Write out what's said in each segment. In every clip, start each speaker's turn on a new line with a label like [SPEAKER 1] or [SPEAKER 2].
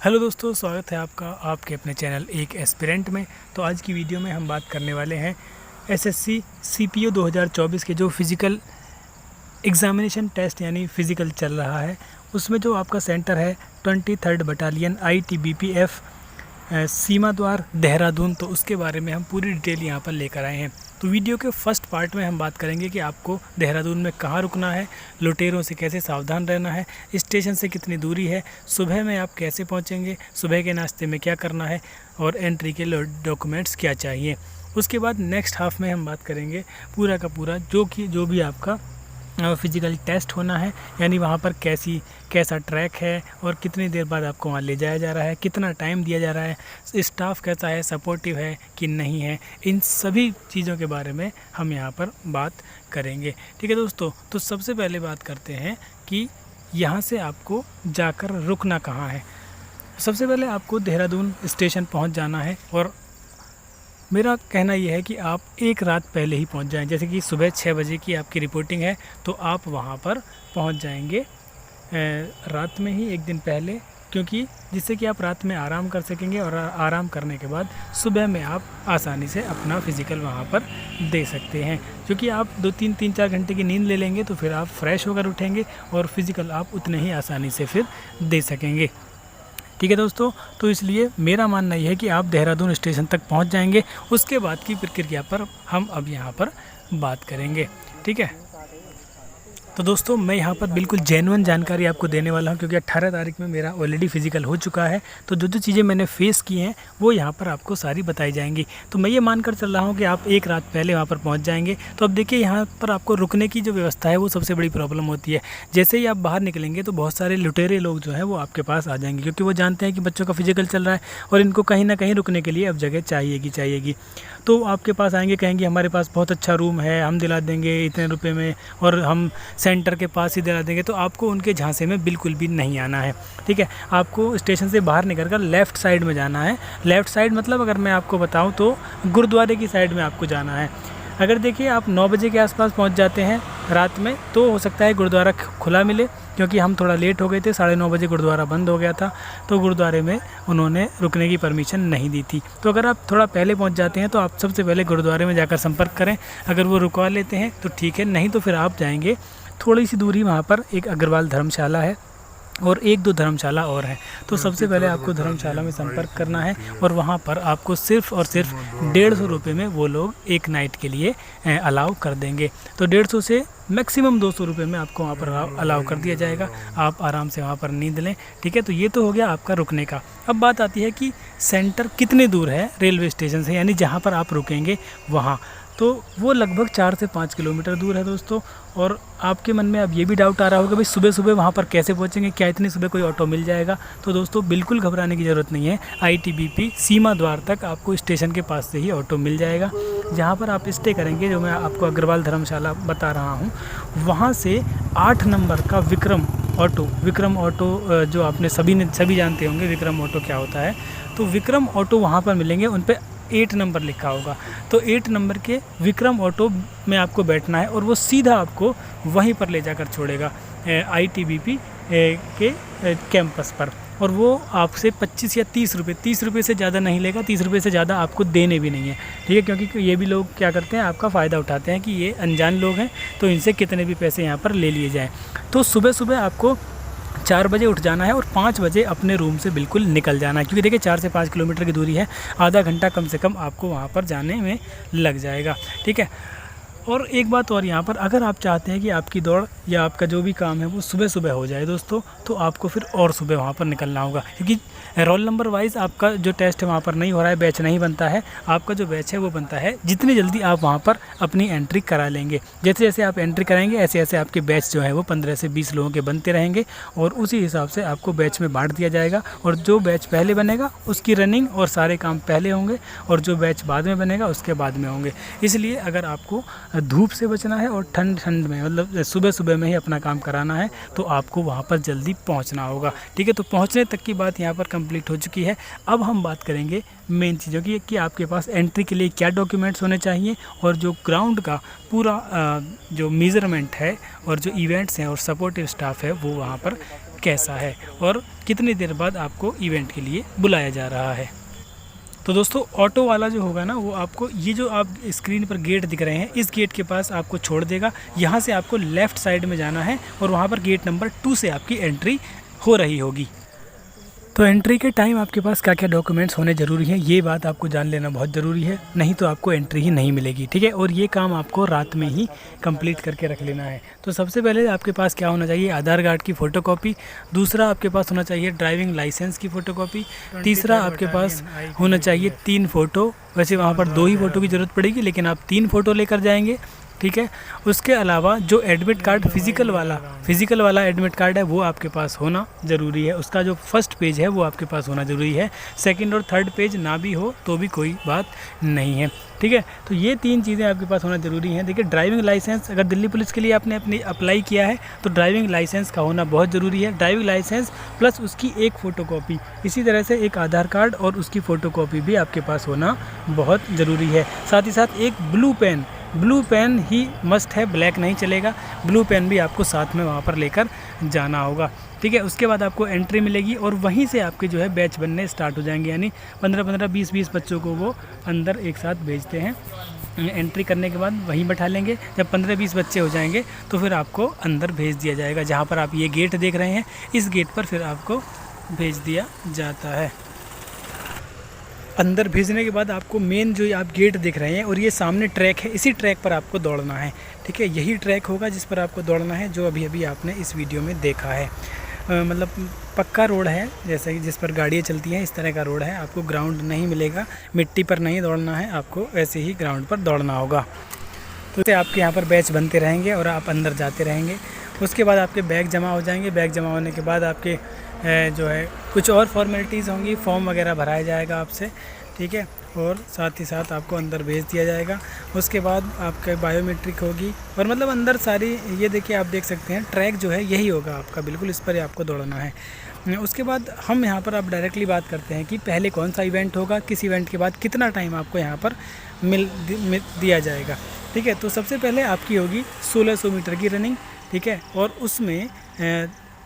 [SPEAKER 1] Hello दोस्तों, स्वागत है आपका आपके अपने चैनल एक एस्पिरेंट में। तो आज की वीडियो में हम बात करने वाले हैं एसएससी सीपीओ 2024 के जो फिज़िकल एग्ज़ामिनेशन टेस्ट यानी फ़िज़िकल चल रहा है, उसमें जो आपका सेंटर है 23rd बटालियन ITBP-F सीमा द्वार देहरादून। तो उसके बारे में हम पूरी डिटेल यहाँ पर लेकर आए हैं। तो वीडियो के फर्स्ट पार्ट में हम बात करेंगे कि आपको देहरादून में कहाँ रुकना है, लुटेरों से कैसे सावधान रहना है, स्टेशन से कितनी दूरी है, सुबह में आप कैसे पहुँचेंगे, सुबह के नाश्ते में क्या करना है और एंट्री के डॉक्यूमेंट्स क्या चाहिए। उसके बाद नेक्स्ट हाफ में हम बात करेंगे पूरा का पूरा जो भी आपका फ़िज़िकल टेस्ट होना है, यानी वहाँ पर कैसा ट्रैक है और कितनी देर बाद आपको वहाँ ले जाया जा रहा है, कितना टाइम दिया जा रहा है, स्टाफ कैसा है, सपोर्टिव है कि नहीं है, इन सभी चीज़ों के बारे में हम यहाँ पर बात करेंगे। ठीक है दोस्तों, तो सबसे पहले बात करते हैं कि यहाँ से आपको जाकर रुकना कहाँ है। सबसे पहले आपको देहरादून स्टेशन पहुँच जाना है और मेरा कहना यह है कि आप एक रात पहले ही पहुंच जाएं। जैसे कि सुबह 6 बजे की आपकी रिपोर्टिंग है तो आप वहां पर पहुंच जाएंगे रात में ही, एक दिन पहले, क्योंकि जिससे कि आप रात में आराम कर सकेंगे और आराम करने के बाद सुबह में आप आसानी से अपना फ़िज़िकल वहां पर दे सकते हैं। क्योंकि आप 3-4 घंटे की नींद ले लेंगे तो फिर आप फ्रेश होकर उठेंगे और फ़िज़िकल आप उतने ही आसानी से फिर दे सकेंगे। ठीक है दोस्तों, तो इसलिए मेरा मानना यह है कि आप देहरादून स्टेशन तक पहुंच जाएंगे। उसके बाद की प्रक्रिया पर हम अब यहाँ पर बात करेंगे। ठीक है, तो दोस्तों मैं यहाँ पर बिल्कुल जेन्युइन जानकारी आपको देने वाला हूँ, क्योंकि 18 तारीख में मेरा ऑलरेडी फ़िज़िकल हो चुका है। तो जो चीज़ें मैंने फ़ेस की हैं वो यहाँ पर आपको सारी बताई जाएंगी। तो मैं ये मानकर चल रहा हूँ कि आप एक रात पहले वहाँ पर पहुँच जाएंगे। तो अब देखिए, यहाँ पर आपको रुकने की जो व्यवस्था है वो सबसे बड़ी प्रॉब्लम होती है। जैसे ही आप बाहर निकलेंगे तो बहुत सारे लुटेरे लोग जो हैं वो आपके पास आ जाएंगे, क्योंकि वो जानते हैं कि बच्चों का फ़िज़िकल चल रहा है और इनको कहीं ना कहीं रुकने के लिए अब जगह चाहिएगी। तो आपके पास आएंगे, कहेंगे हमारे पास बहुत अच्छा रूम है, हम दिला देंगे इतने रुपए में और हम सेंटर के पास ही दिला देंगे। तो आपको उनके झांसे में बिल्कुल भी नहीं आना है। ठीक है, आपको स्टेशन से बाहर निकलकर लेफ़्ट साइड में जाना है। लेफ़्ट साइड मतलब अगर मैं आपको बताऊं तो गुरुद्वारे की साइड में आपको जाना है। अगर देखिए आप 9 बजे के आसपास पहुंच जाते हैं रात में तो हो सकता है गुरुद्वारा खुला मिले, क्योंकि हम थोड़ा लेट हो गए थे, 9:30 बजे गुरुद्वारा बंद हो गया था। तो गुरुद्वारे में उन्होंने रुकने की परमिशन नहीं दी थी। तो अगर आप थोड़ा पहले पहुंच जाते हैं तो आप सबसे पहले गुरुद्वारे में जाकर संपर्क करें। अगर वो रुकवा लेते हैं तो ठीक है, नहीं तो फिर आप जाएंगे थोड़ी सी दूरी, वहाँ पर एक अग्रवाल धर्मशाला है और 1-2 धर्मशाला और हैं। तो सबसे पहले आपको धर्मशाला में संपर्क करना है और वहाँ पर आपको सिर्फ़ और सिर्फ 150 रुपये में वो लोग एक नाइट के लिए अलाउ कर देंगे। तो 150 से मैक्सिमम 200 रुपये में आपको वहाँ पर अलाउ कर दिया जाएगा। आप आराम से वहाँ पर नींद लें। ठीक है, तो ये तो हो गया आपका रुकने का। अब बात आती है कि सेंटर कितने दूर है रेलवे स्टेशन से, यानी जहाँ पर आप रुकेंगे वहाँ। तो वो लगभग 4 से 5 किलोमीटर दूर है दोस्तों। और आपके मन में अब ये भी डाउट आ रहा होगा भाई सुबह सुबह वहाँ पर कैसे पहुँचेंगे, क्या इतनी सुबह कोई ऑटो मिल जाएगा। तो दोस्तों बिल्कुल घबराने की ज़रूरत नहीं है। ITBP सीमा द्वार तक आपको स्टेशन के पास से ही ऑटो मिल जाएगा। जहाँ पर आप स्टे करेंगे, जो मैं आपको अग्रवाल धर्मशाला बता रहा हूँ, वहाँ से 8 नंबर का विक्रम ऑटो जो आपने सभी जानते होंगे विक्रम ऑटो क्या होता है। तो विक्रम ऑटो वहाँ पर मिलेंगे, उन पर 8 नंबर लिखा होगा। तो 8 नंबर के विक्रम ऑटो में आपको बैठना है और वो सीधा आपको वहीं पर ले जाकर छोड़ेगा ITBP के कैंपस पर। और वो आपसे 25 या 30 रुपये से ज़्यादा नहीं लेगा। 30 रुपये से ज़्यादा आपको देने भी नहीं है। ठीक है, क्योंकि ये भी लोग क्या करते हैं, आपका फ़ायदा उठाते हैं कि ये अनजान लोग हैं तो इनसे कितने भी पैसे यहाँ पर ले लिए जाएँ। तो सुबह सुबह आपको 4 बजे उठ जाना है और 5 बजे अपने रूम से बिल्कुल निकल जाना है, क्योंकि देखिए 4 से 5 किलोमीटर की दूरी है, आधा घंटा कम से कम आपको वहाँ पर जाने में लग जाएगा। ठीक है, और एक बात और यहाँ पर, अगर आप चाहते हैं कि आपकी दौड़ या आपका जो भी काम है वो सुबह सुबह हो जाए दोस्तों, तो आपको फिर और सुबह वहाँ पर निकलना होगा, क्योंकि रोल नंबर वाइज आपका जो टेस्ट है वहाँ पर नहीं हो रहा है, बैच नहीं बनता है। आपका जो बैच है वो बनता है जितनी जल्दी आप वहाँ पर अपनी एंट्री करा लेंगे। जैसे जैसे आप एंट्री कराएंगे ऐसे ऐसे आपके बैच जो है वो 15 से 20 लोगों के बनते रहेंगे और उसी हिसाब से आपको बैच में बांट दिया जाएगा। और जो बैच पहले बनेगा उसकी रनिंग और सारे काम पहले होंगे और जो बैच बाद में बनेगा उसके बाद में होंगे। इसलिए अगर आपको धूप से बचना है और ठंड में, मतलब सुबह सुबह में ही अपना काम कराना है, तो आपको वहाँ पर जल्दी पहुँचना होगा। ठीक है, तो पहुँचने तक की बात यहाँ पर कंप्लीट हो चुकी है। अब हम बात करेंगे मेन चीज़ों की कि आपके पास एंट्री के लिए क्या डॉक्यूमेंट्स होने चाहिए और जो ग्राउंड का पूरा जो मेज़रमेंट है और जो इवेंट्स हैं और सपोर्टिव स्टाफ है वो वहाँ पर कैसा है और कितनी देर बाद आपको इवेंट के लिए बुलाया जा रहा है। तो दोस्तों ऑटो वाला जो होगा ना, वो आपको ये जो आप स्क्रीन पर गेट दिख रहे हैं, इस गेट के पास आपको छोड़ देगा। यहाँ से आपको लेफ़्ट साइड में जाना है और वहाँ पर गेट नंबर 2 से आपकी एंट्री हो रही होगी। तो एंट्री के टाइम आपके पास क्या क्या डॉक्यूमेंट्स होने ज़रूरी है, ये बात आपको जान लेना बहुत ज़रूरी है, नहीं तो आपको एंट्री ही नहीं मिलेगी। ठीक है, और ये काम आपको रात में ही कंप्लीट करके रख लेना है। तो सबसे पहले आपके पास क्या होना चाहिए, आधार कार्ड की फ़ोटोकॉपी। दूसरा आपके पास होना चाहिए ड्राइविंग लाइसेंस की फ़ोटोकॉपी। तीसरा आपके पास होना चाहिए 3 फ़ोटो। वैसे वहाँ पर 2 ही फ़ोटो की ज़रूरत पड़ेगी, लेकिन आप 3 फ़ोटो लेकर जाएंगे। ठीक है, उसके अलावा जो एडमिट कार्ड फिज़िकल वाला एडमिट कार्ड है वो आपके पास होना ज़रूरी है। उसका जो फर्स्ट पेज है वो आपके पास होना ज़रूरी है। सेकंड और थर्ड पेज ना भी हो तो भी कोई बात नहीं है। ठीक है, तो ये 3 चीज़ें आपके पास होना ज़रूरी हैं। देखिए, ड्राइविंग लाइसेंस, अगर दिल्ली पुलिस के लिए आपने अपनी अप्लाई किया है तो ड्राइविंग लाइसेंस का होना बहुत ज़रूरी है। ड्राइविंग लाइसेंस प्लस उसकी एक फ़ोटोकॉपी, इसी तरह से एक आधार कार्ड और उसकी फ़ोटोकॉपी भी आपके पास होना बहुत ज़रूरी है। साथ ही साथ एक ब्लू पेन ही मस्ट है, ब्लैक नहीं चलेगा। ब्लू पेन भी आपको साथ में वहाँ पर लेकर जाना होगा। ठीक है, उसके बाद आपको एंट्री मिलेगी और वहीं से आपके जो है बैच बनने स्टार्ट हो जाएंगे, यानी 15-15, 20-20 बच्चों को वो अंदर एक साथ भेजते हैं। एंट्री करने के बाद वहीं बैठा लेंगे। जब 15-20 बच्चे हो जाएंगे तो फिर आपको अंदर भेज दिया जाएगा। जहाँ पर आप ये गेट देख रहे हैं, इस गेट पर फिर आपको भेज दिया जाता है। अंदर भेजने के बाद आपको मेन जो आप गेट देख रहे हैं और ये सामने ट्रैक है, इसी ट्रैक पर आपको दौड़ना है। ठीक है, यही ट्रैक होगा जिस पर आपको दौड़ना है, जो अभी आपने इस वीडियो में देखा है। मतलब पक्का रोड है, जैसे कि जिस पर गाड़ियाँ चलती हैं, इस तरह का रोड है। आपको ग्राउंड नहीं मिलेगा, मिट्टी पर नहीं दौड़ना है, आपको ऐसे ही ग्राउंड पर दौड़ना होगा। तो इससे आपके यहाँ पर बैच बनते रहेंगे और आप अंदर जाते रहेंगे। उसके बाद आपके बैग जमा हो जाएंगे। बैग जमा होने के बाद आपके जो है कुछ और फॉर्मेलिटीज़ होंगी, फॉर्म वगैरह भराया जाएगा आपसे। ठीक है, और साथ ही साथ आपको अंदर भेज दिया जाएगा। उसके बाद आपका बायोमेट्रिक होगी और मतलब अंदर सारी, ये देखिए आप देख सकते हैं ट्रैक जो है यही होगा आपका, बिल्कुल इस पर आपको दौड़ना है। उसके बाद हम यहाँ पर आप डायरेक्टली बात करते हैं कि पहले कौन सा इवेंट होगा, किस इवेंट के बाद कितना टाइम आपको यहाँ पर दिया जाएगा। ठीक है, तो सबसे पहले आपकी होगी 1600 मीटर की रनिंग। ठीक है, और उसमें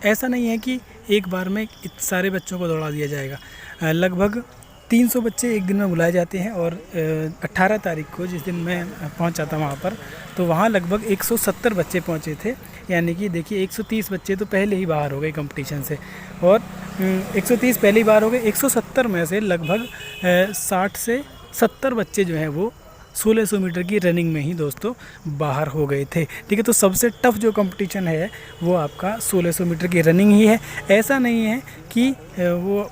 [SPEAKER 1] ऐसा नहीं है कि एक बार में सारे बच्चों को दौड़ा दिया जाएगा। लगभग 300 बच्चे एक दिन में बुलाए जाते हैं और 18 तारीख को जिस दिन मैं पहुंचा था वहाँ पर, तो वहाँ लगभग 170 बच्चे पहुँचे थे। यानी कि देखिए 130 बच्चे तो पहले ही बाहर हो गए कंपटीशन से, और 130 पहले ही बाहर हो गए। 170 में से लगभग 60 से 70 बच्चे जो हैं वो 1600 मीटर की रनिंग में ही दोस्तों बाहर हो गए थे। ठीक है, तो सबसे टफ जो कंपटीशन है वो आपका 1600 मीटर की रनिंग ही है। ऐसा नहीं है कि वो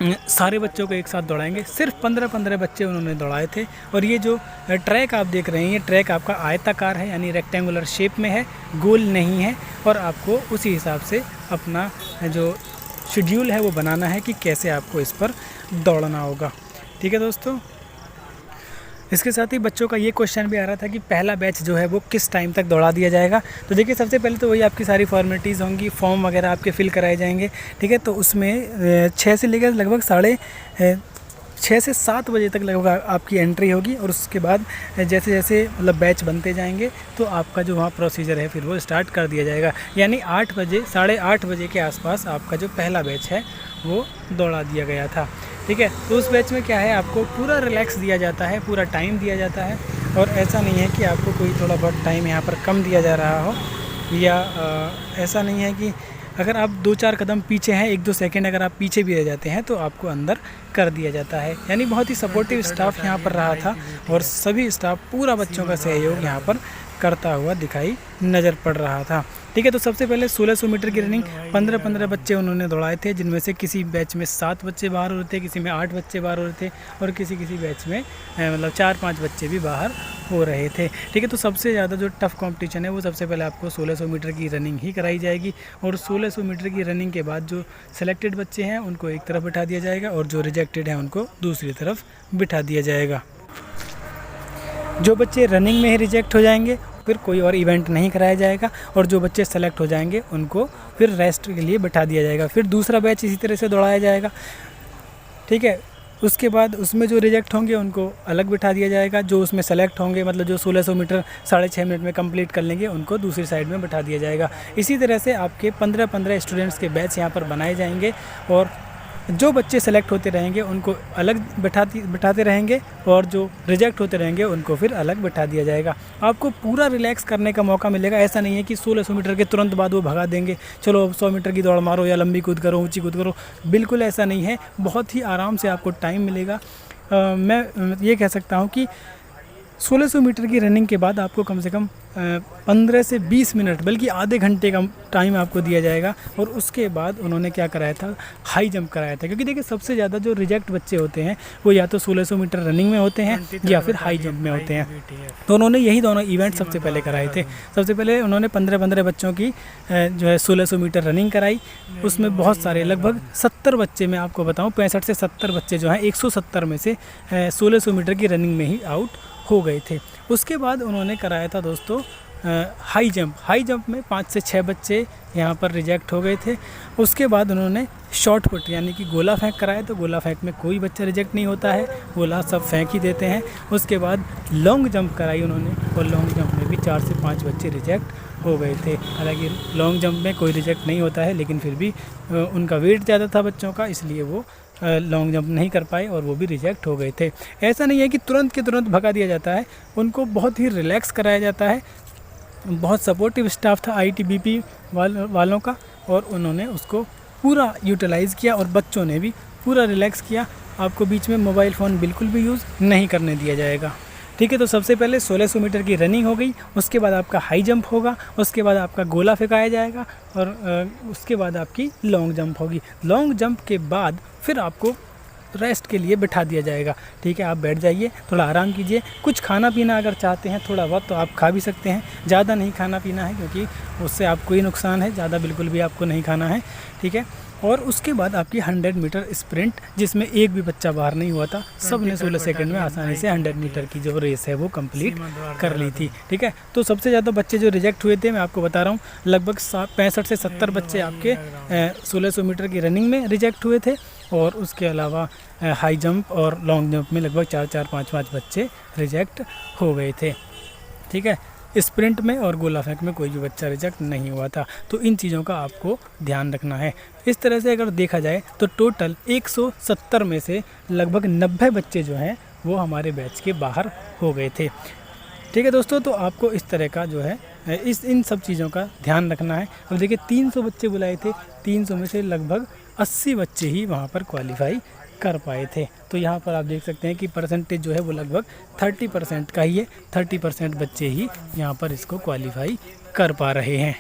[SPEAKER 1] सारे बच्चों को एक साथ दौड़ाएंगे, सिर्फ 15-15 बच्चे उन्होंने दौड़ाए थे। और ये जो ट्रैक आप देख रहे हैं, ये ट्रैक आपका आयताकार है, यानी रेक्टेंगुलर शेप में है, गोल नहीं है। और आपको उसी हिसाब से अपना जो शेड्यूल है वो बनाना है कि कैसे आपको इस पर दौड़ना होगा। ठीक है दोस्तों, इसके साथ ही बच्चों का ये क्वेश्चन भी आ रहा था कि पहला बैच जो है वो किस टाइम तक दौड़ा दिया जाएगा। तो देखिए, सबसे पहले तो वही आपकी सारी फॉर्मेलिटीज़ होंगी, फॉर्म वगैरह आपके फिल कराए जाएंगे। ठीक है, तो उसमें 6 से लेकर लगभग 6:30 से 7 बजे तक लगभग आपकी एंट्री होगी। और उसके बाद जैसे जैसे मतलब बैच बनते जाएंगे तो आपका जो वहाँ प्रोसीजर है फिर वो स्टार्ट कर दिया जाएगा। यानी 8 बजे, 8:30 बजे के आसपास आपका जो पहला बैच है वो दौड़ा दिया गया था। ठीक है, तो उस बैच में क्या है, आपको पूरा रिलैक्स दिया जाता है, पूरा टाइम दिया जाता है। और ऐसा नहीं है कि आपको कोई थोड़ा बहुत टाइम यहाँ पर कम दिया जा रहा हो, या ऐसा नहीं है कि अगर आप 2-4 कदम पीछे हैं, 1-2 सेकंड अगर आप पीछे भी रह जाते हैं तो आपको अंदर कर दिया जाता है। यानी बहुत ही सपोर्टिव स्टाफ यहाँ पर रहा था और सभी स्टाफ पूरा बच्चों का सहयोग यहाँ पर करता हुआ दिखाई नज़र पड़ रहा था। ठीक है, तो सबसे पहले 1600 मीटर की रनिंग 15-15 बच्चे उन्होंने दौड़ाए थे, जिनमें से किसी बैच में 7 बच्चे बाहर हो रहे थे, किसी में 8 बच्चे बाहर हो रहे थे और किसी बैच में मतलब 4-5 बच्चे भी बाहर हो रहे थे। ठीक है, तो सबसे ज़्यादा जो टफ़ कंपटीशन है वो सबसे पहले आपको 1600 मीटर की रनिंग ही कराई जाएगी। और 1600 मीटर की रनिंग के बाद जो सेलेक्टेड बच्चे हैं उनको एक तरफ बिठा दिया जाएगा और जो रिजेक्टेड हैं उनको दूसरी तरफ बिठा दिया जाएगा। जो बच्चे रनिंग में ही रिजेक्ट हो जाएंगे फिर कोई और इवेंट नहीं कराया जाएगा, और जो बच्चे सेलेक्ट हो जाएंगे उनको फिर रेस्ट के लिए बैठा दिया जाएगा। फिर दूसरा बैच इसी तरह से दौड़ाया जाएगा। ठीक है, उसके बाद उसमें जो रिजेक्ट होंगे उनको अलग बिठा दिया जाएगा, जो उसमें सेलेक्ट होंगे मतलब जो 1600 मीटर 6.5 मिनट में कंप्लीट कर लेंगे उनको दूसरी साइड में बिठा दिया जाएगा। इसी तरह से आपके 15-15 स्टूडेंट्स के बैच यहाँ पर बनाए जाएंगे और जो बच्चे सेलेक्ट होते रहेंगे उनको अलग बिठाते रहेंगे और जो रिजेक्ट होते रहेंगे उनको फिर अलग बिठा दिया जाएगा। आपको पूरा रिलैक्स करने का मौका मिलेगा। ऐसा नहीं है कि 1600 मीटर के तुरंत बाद वो भगा देंगे, चलो 100 मीटर की दौड़ मारो या लंबी कूद करो, ऊंची कूद करो, बिल्कुल ऐसा नहीं है। बहुत ही आराम से आपको टाइम मिलेगा। मैं ये कह सकता हूँ कि 1600 मीटर की रनिंग के बाद आपको कम से कम 15 से 20 मिनट बल्कि आधे घंटे का टाइम आपको दिया जाएगा। और उसके बाद उन्होंने क्या कराया था, हाई जंप कराया था। क्योंकि देखिए सबसे ज़्यादा जो रिजेक्ट बच्चे होते हैं वो या तो 1600 मीटर रनिंग में होते हैं या फिर हाई जंप में होते हैं। तो उन्होंने यही दोनों इवेंट सबसे पहले कराए थे। सबसे पहले उन्होंने 15-15 बच्चों की जो है 1600 मीटर रनिंग कराई। उसमें बहुत सारे लगभग 70 बच्चे, मैं आपको बताऊँ 65 से 70 बच्चे जो हैं 170 में से 1600 मीटर की रनिंग में ही आउट हो गए थे। उसके बाद उन्होंने कराया था दोस्तों हाई जंप में 5 से 6 बच्चे यहाँ पर रिजेक्ट हो गए थे। उसके बाद उन्होंने शॉर्ट पुट यानी कि गोला फेंक कराया, तो गोला फेंक में कोई बच्चा रिजेक्ट नहीं होता है, गोला सब फेंक ही देते हैं। उसके बाद लॉन्ग जंप कराई उन्होंने और लॉन्ग जंप में भी 4 से 5 बच्चे रिजेक्ट हो गए थे। हालांकि लॉन्ग जंप में कोई रिजेक्ट नहीं होता है, लेकिन फिर भी उनका वेट ज़्यादा था बच्चों का, इसलिए वो लॉन्ग जंप नहीं कर पाए और वो भी रिजेक्ट हो गए थे। ऐसा नहीं है कि तुरंत के तुरंत भगा दिया जाता है, उनको बहुत ही रिलैक्स कराया जाता है। बहुत सपोर्टिव स्टाफ था ITBP वालों का और उन्होंने उसको पूरा यूटिलाइज़ किया और बच्चों ने भी पूरा रिलैक्स किया। आपको बीच में मोबाइल फ़ोन बिल्कुल भी यूज़ नहीं करने दिया जाएगा। ठीक है, तो सबसे पहले 1600 मीटर की रनिंग हो गई, उसके बाद आपका हाई जंप होगा, उसके बाद आपका गोला फेंकाया जाएगा और उसके बाद आपकी लॉन्ग जंप होगी। लॉन्ग जंप के बाद फिर आपको रेस्ट के लिए बिठा दिया जाएगा। ठीक है, आप बैठ जाइए, थोड़ा आराम कीजिए। कुछ खाना पीना अगर चाहते हैं थोड़ा बहुत तो आप खा भी सकते हैं, ज़्यादा नहीं खाना पीना है क्योंकि उससे आपको ही नुकसान है, ज़्यादा बिल्कुल भी आपको नहीं खाना है। ठीक है, और उसके बाद आपकी 100 मीटर स्प्रिंट, जिसमें एक भी बच्चा बाहर नहीं हुआ था, सब ने 16 सेकंड में आसानी से 100 मीटर की जो रेस है वो कंप्लीट कर ली थी। ठीक है, तो सबसे ज़्यादा बच्चे जो रिजेक्ट हुए थे मैं आपको बता रहा हूँ, लगभग 65 से 70 बच्चे आपके 1600 मीटर की रनिंग में रिजेक्ट हुए थे और उसके अलावा हाई जंप और लॉन्ग जंप में लगभग 4-4, 5-5 बच्चे रिजेक्ट हो गए थे। ठीक है, स्प्रिंट में और गोला फेंक में कोई भी बच्चा रिजेक्ट नहीं हुआ था। तो इन चीज़ों का आपको ध्यान रखना है। इस तरह से अगर देखा जाए तो टोटल 170 में से लगभग 90 बच्चे जो हैं वो हमारे बैच के बाहर हो गए थे। ठीक है दोस्तों, तो आपको इस तरह का जो है इन सब चीज़ों का ध्यान रखना है। अब देखिए 300 बच्चे बुलाए थे, 300 में से लगभग 80 बच्चे ही वहाँ पर क्वालिफाई कर पाए थे। तो यहाँ पर आप देख सकते हैं कि परसेंटेज जो है वो लगभग 30% का ही है। 30% बच्चे ही यहाँ पर इसको क्वालिफाई कर पा रहे हैं।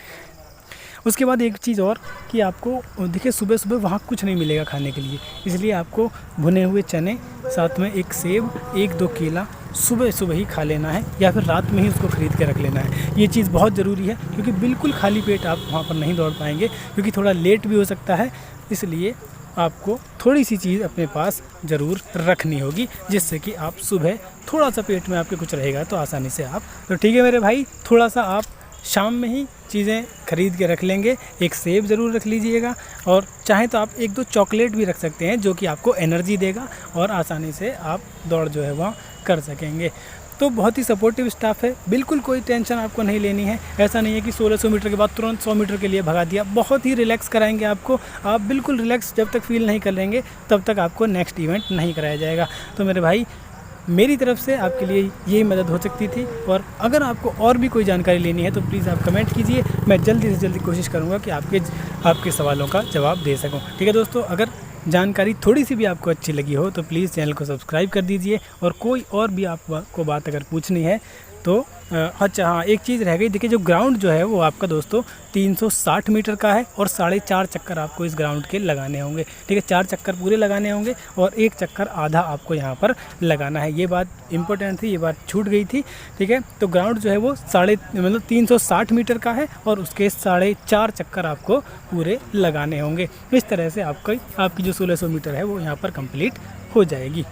[SPEAKER 1] उसके बाद एक चीज़ और कि आपको देखिए सुबह सुबह वहाँ कुछ नहीं मिलेगा खाने के लिए, इसलिए आपको भुने हुए चने, साथ में एक सेब, 1-2 केला सुबह सुबह ही खा लेना है या फिर रात में ही उसको ख़रीद के रख लेना है। ये चीज़ बहुत ज़रूरी है क्योंकि बिल्कुल खाली पेट आप वहाँ पर नहीं दौड़ पाएंगे, क्योंकि थोड़ा लेट भी हो सकता है। इसलिए आपको थोड़ी सी चीज़ अपने पास ज़रूर रखनी होगी, जिससे कि आप सुबह थोड़ा सा पेट में आपके कुछ रहेगा तो आसानी से आप, तो ठीक है मेरे भाई, थोड़ा सा आप शाम में ही चीज़ें खरीद के रख लेंगे। एक सेब ज़रूर रख लीजिएगा और चाहें तो आप 1-2 चॉकलेट भी रख सकते हैं, जो कि आपको एनर्जी देगा और आसानी से आप दौड़ जो है वहाँ कर सकेंगे। तो बहुत ही सपोर्टिव स्टाफ है, बिल्कुल कोई टेंशन आपको नहीं लेनी है। ऐसा नहीं है कि 1600 मीटर के बाद तुरंत 100 मीटर के लिए भगा दिया। बहुत ही रिलैक्स कराएंगे आपको। आप बिल्कुल रिलैक्स जब तक फील नहीं कर लेंगे तब तक आपको नेक्स्ट इवेंट नहीं कराया जाएगा। तो मेरे भाई, मेरी तरफ से आपके लिए यही मदद हो सकती थी, और अगर आपको और भी कोई जानकारी लेनी है तो प्लीज़ आप कमेंट कीजिए। मैं जल्दी से जल्दी कोशिश करूँगा कि आपके सवालों का जवाब दे सकूँ। ठीक है दोस्तों, अगर जानकारी थोड़ी सी भी आपको अच्छी लगी हो तो प्लीज़ चैनल को सब्सक्राइब कर दीजिए। और कोई और भी आपको बात अगर पूछनी है तो अच्छा हाँ, एक चीज़ रह गई। देखिए जो ग्राउंड जो है वो आपका दोस्तों 360 मीटर का है और 4.5 चक्कर आपको इस ग्राउंड के लगाने होंगे। ठीक है, 4 चक्कर पूरे लगाने होंगे और 1 चक्कर आधा आपको यहाँ पर लगाना है। ये बात इंपॉर्टेंट थी, ये बात छूट गई थी। ठीक है, तो ग्राउंड जो है वो 360 मीटर का है और उसके 4.5 चक्कर आपको पूरे लगाने होंगे। इस तरह से आपकी जो 1600 मीटर है वो यहाँ पर कंप्लीट हो जाएगी।